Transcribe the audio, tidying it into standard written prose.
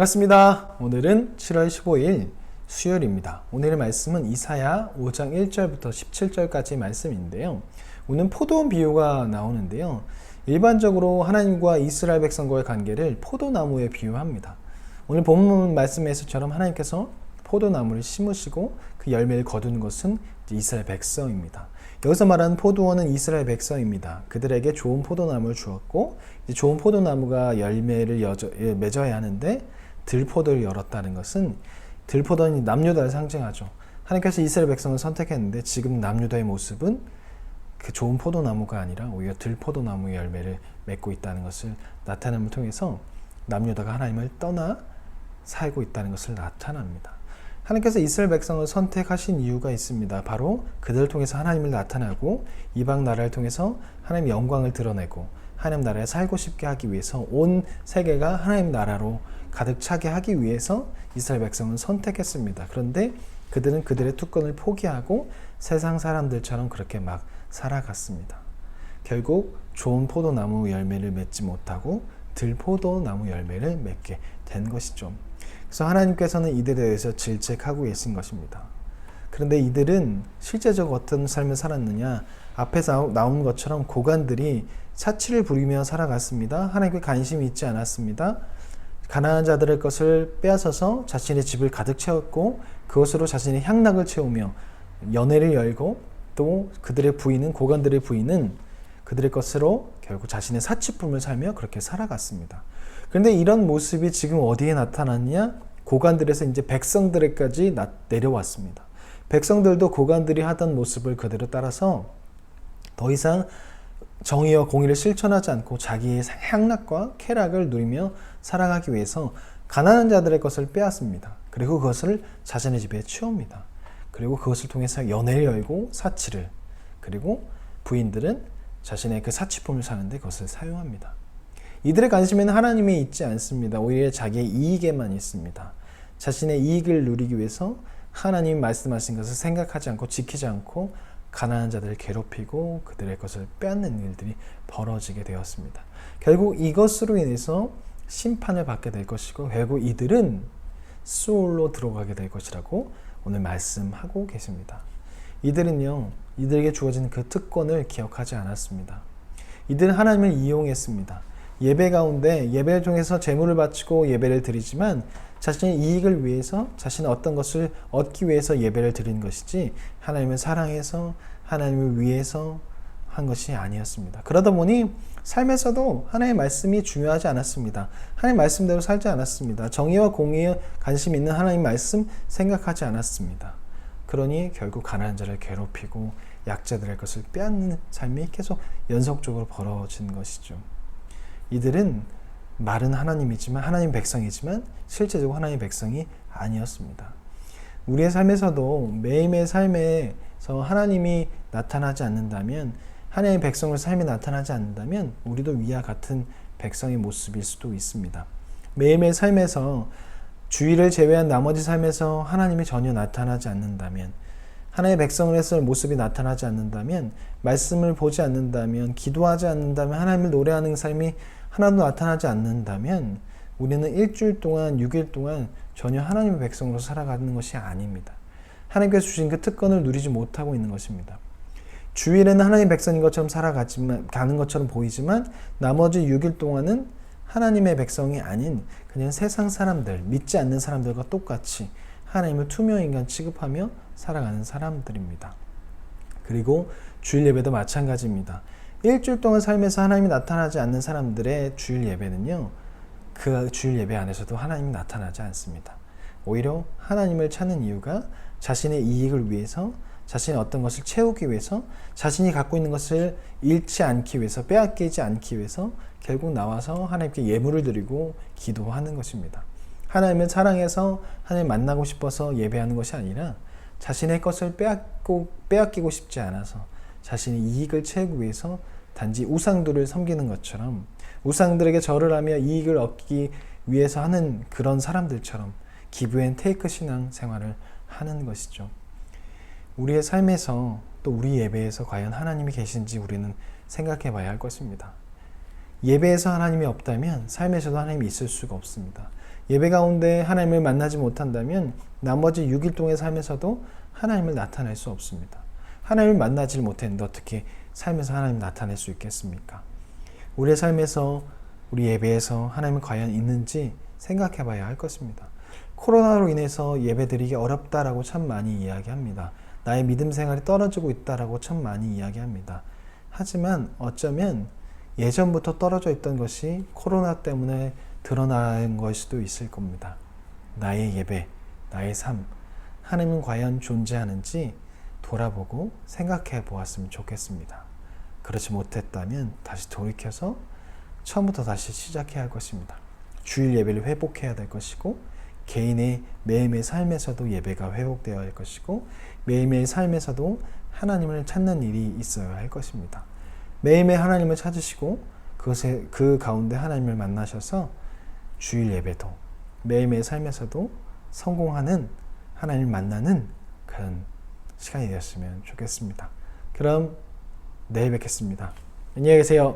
반갑습니다. 오늘은 7월 15일 수요일입니다. 오늘의 말씀은 이사야 5장 1절부터 17절까지 말씀인데요. 오늘 포도원 비유가 나오는데요. 일반적으로 하나님과 이스라엘 백성과의 관계를 포도나무에 비유합니다. 오늘 본문 말씀에서처럼 하나님께서 포도나무를 심으시고 그 열매를 거두는 것은 이스라엘 백성입니다. 여기서 말하는 포도원은 이스라엘 백성입니다. 그들에게 좋은 포도나무를 주었고 좋은 포도나무가 열매를 맺어야 하는데 들포도를 열었다는 것은 들포도는 남유다를 상징하죠. 하나님께서 이스라엘 백성을 선택했는데 지금 남유다의 모습은 그 좋은 포도나무가 아니라 오히려 들포도나무의 열매를 맺고 있다는 것을 나타남을 통해서 남유다가 하나님을 떠나 살고 있다는 것을 나타납니다. 하나님께서 이스라엘 백성을 선택하신 이유가 있습니다. 바로 그들을 통해서 하나님을 나타나고 이방 나라를 통해서 하나님의 영광을 드러내고 하나님 나라에 살고 싶게 하기 위해서 온 세계가 하나님 나라로 가득 차게 하기 위해서 이스라엘 백성은 선택했습니다. 그런데 그들은 그들의 특권을 포기하고 세상 사람들처럼 그렇게 막 살아갔습니다. 결국 좋은 포도나무 열매를 맺지 못하고 들포도나무 열매를 맺게 된 것이죠. 그래서 하나님께서는 이들에 대해서 질책하고 계신 것입니다. 그런데 이들은 실제적으로 어떤 삶을 살았느냐? 앞에서 나온 것처럼 고관들이 사치를 부리며 살아갔습니다. 하나님께 관심이 있지 않았습니다. 가난한 자들의 것을 빼앗아서 자신의 집을 가득 채웠고 그것으로 자신의 향락을 채우며 연회를 열고 또 그들의 부인은 고관들의 부인은 그들의 것으로 결국 자신의 사치품을 살며 그렇게 살아갔습니다. 그런데 이런 모습이 지금 어디에 나타났냐? 고관들에서 이제 백성들에까지 내려왔습니다. 백성들도 고관들이 하던 모습을 그대로 따라서 더 이상 정의와 공의를 실천하지 않고 자기의 향락과 쾌락을 누리며 살아가기 위해서 가난한 자들의 것을 빼앗습니다. 그리고 그것을 자신의 집에 채웁니다. 그리고 그것을 통해서 연회를 열고 사치를, 그리고 부인들은 자신의 그 사치품을 사는데 그것을 사용합니다. 이들의 관심에는 하나님이 있지 않습니다. 오히려 자기의 이익에만 있습니다. 자신의 이익을 누리기 위해서 하나님 말씀하신 것을 생각하지 않고 지키지 않고 가난한 자들을 괴롭히고 그들의 것을 빼앗는 일들이 벌어지게 되었습니다. 결국 이것으로 인해서 심판을 받게 될 것이고 결국 이들은 수올로 들어가게 될 것이라고 오늘 말씀하고 계십니다. 이들은요, 이들에게 주어진 그 특권을 기억하지 않았습니다. 이들은 하나님을 이용했습니다. 예배 가운데 예배를 통해서 제물을 바치고 예배를 드리지만 자신의 이익을 위해서 자신의 어떤 것을 얻기 위해서 예배를 드린 것이지 하나님을 사랑해서 하나님을 위해서 한 것이 아니었습니다. 그러다 보니 삶에서도 하나님의 말씀이 중요하지 않았습니다. 하나님의 말씀대로 살지 않았습니다. 정의와 공의에 관심 있는 하나님의 말씀 생각하지 않았습니다. 그러니 결국 가난한 자를 괴롭히고 약자들의 것을 빼앗는 삶이 계속 연속적으로 벌어진 것이죠. 이들은 말은 하나님이지만 하나님 백성이지만 실제적으로 하나님 백성이 아니었습니다. 우리의 삶에서도 매일매일 삶에서 하나님이 나타나지 않는다면, 하나님의 백성의 삶이 나타나지 않는다면 우리도 위와 같은 백성의 모습일 수도 있습니다. 매일매일 삶에서 주일을 제외한 나머지 삶에서 하나님이 전혀 나타나지 않는다면, 하나님의 백성을 했을 모습이 나타나지 않는다면, 말씀을 보지 않는다면, 기도하지 않는다면, 하나님을 노래하는 삶이 하나도 나타나지 않는다면 우리는 일주일 동안 6일 동안 전혀 하나님의 백성으로 살아가는 것이 아닙니다. 하나님께서 주신 그 특권을 누리지 못하고 있는 것입니다. 주일에는 하나님의 백성인 것처럼 가는 것처럼 보이지만 나머지 6일 동안은 하나님의 백성이 아닌 그냥 세상 사람들, 믿지 않는 사람들과 똑같이 하나님을 투명인간 취급하며 살아가는 사람들입니다. 그리고 주일 예배도 마찬가지입니다. 일주일 동안 삶에서 하나님이 나타나지 않는 사람들의 주일 예배는요, 그 주일 예배 안에서도 하나님이 나타나지 않습니다. 오히려 하나님을 찾는 이유가 자신의 이익을 위해서, 자신의 어떤 것을 채우기 위해서, 자신이 갖고 있는 것을 잃지 않기 위해서, 빼앗기지 않기 위해서 결국 나와서 하나님께 예물을 드리고 기도하는 것입니다. 하나님을 사랑해서 하나님 만나고 싶어서 예배하는 것이 아니라 자신의 것을 빼앗기고 싶지 않아서 자신의 이익을 채우기 위해서 단지 우상들을 섬기는 것처럼, 우상들에게 절을 하며 이익을 얻기 위해서 하는 그런 사람들처럼 기브 앤 테이크 신앙 생활을 하는 것이죠. 우리의 삶에서 또 우리 예배에서 과연 하나님이 계신지 우리는 생각해 봐야 할 것입니다. 예배에서 하나님이 없다면 삶에서도 하나님이 있을 수가 없습니다. 예배 가운데 하나님을 만나지 못한다면 나머지 6일 동의 삶에서도 하나님을 나타낼 수 없습니다. 하나님을 만나지 못했는데 어떻게 삶에서 하나님을 나타낼 수 있겠습니까? 우리의 삶에서, 우리 예배에서 하나님은 과연 있는지 생각해 봐야 할 것입니다. 코로나로 인해서 예배드리기 어렵다라고 참 많이 이야기합니다. 나의 믿음 생활이 떨어지고 있다라고 참 많이 이야기합니다. 하지만 어쩌면 예전부터 떨어져 있던 것이 코로나 때문에 드러난 걸 수도 있을 겁니다. 나의 예배, 나의 삶, 하나님은 과연 존재하는지 돌아보고 생각해 보았으면 좋겠습니다. 그렇지 못했다면 다시 돌이켜서 처음부터 다시 시작해야 할 것입니다. 주일 예배를 회복해야 될 것이고, 개인의 매일매일 삶에서도 예배가 회복되어야 할 것이고, 매일매일 삶에서도 하나님을 찾는 일이 있어야 할 것입니다. 매일매일 하나님을 찾으시고 그 가운데 하나님을 만나셔서 주일 예배도 매일매일 삶에서도 성공하는, 하나님을 만나는 그런 시간이 되었으면 좋겠습니다. 그럼 내일 뵙겠습니다. 안녕히 계세요.